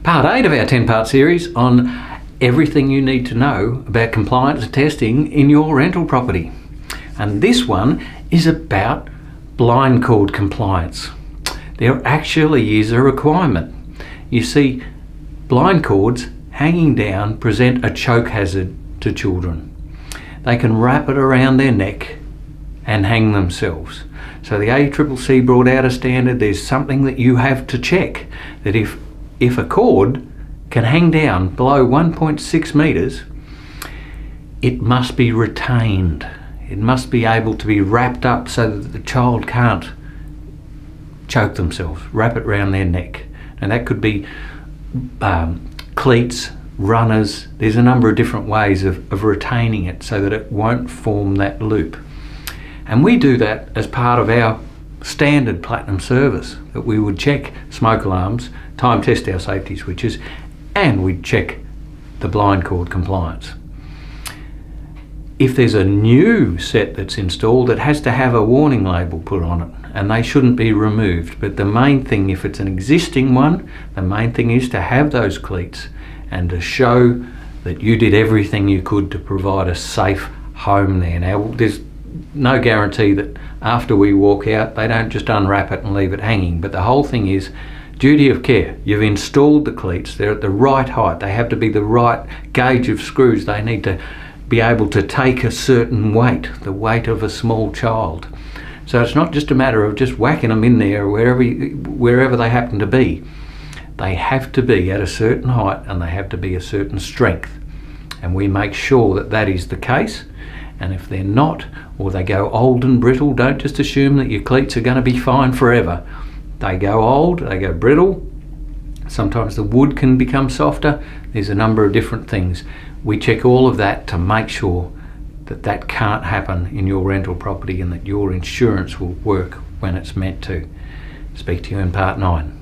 Part 8 of our 10-part series on everything you need to know about compliance testing in your rental property. And this one is about blind cord compliance. There actually is a requirement. You see, blind cords hanging down present a choke hazard to children. They can wrap it around their neck and hang themselves. So the ACCC brought out a standard. There's something that you have to check, that if a cord can hang down below 1.6 metres, it must be retained. It must be able to be wrapped up so that the child can't choke themselves, wrap it around their neck. And that could be cleats, runners. There's a number of different ways of retaining it so that it won't form that loop. And we do that as part of our standard platinum service, that we would check smoke alarms, time test our safety switches, and we'd check the blind cord compliance. If there's a new set that's installed, it has to have a warning label put on it, and they shouldn't be removed. But the main thing, if it's an existing one, the main thing is to have those cleats and to show that you did everything you could to provide a safe home there. Now, there's no guarantee that after we walk out, they don't just unwrap it and leave it hanging. But the whole thing is duty of care. You've installed the cleats, they're at the right height, they have to be the right gauge of screws, they need to be able to take a certain weight, the weight of a small child. So it's not just a matter of just whacking them in there wherever they happen to be. They have to be at a certain height and they have to be a certain strength. And we make sure that that is the case. And if they're not, or they go old and brittle, don't just assume that your cleats are going to be fine forever. They go old, they go brittle. Sometimes the wood can become softer. There's a number of different things. We check all of that to make sure that that can't happen in your rental property and that your insurance will work when it's meant to. Speak to you in part 9.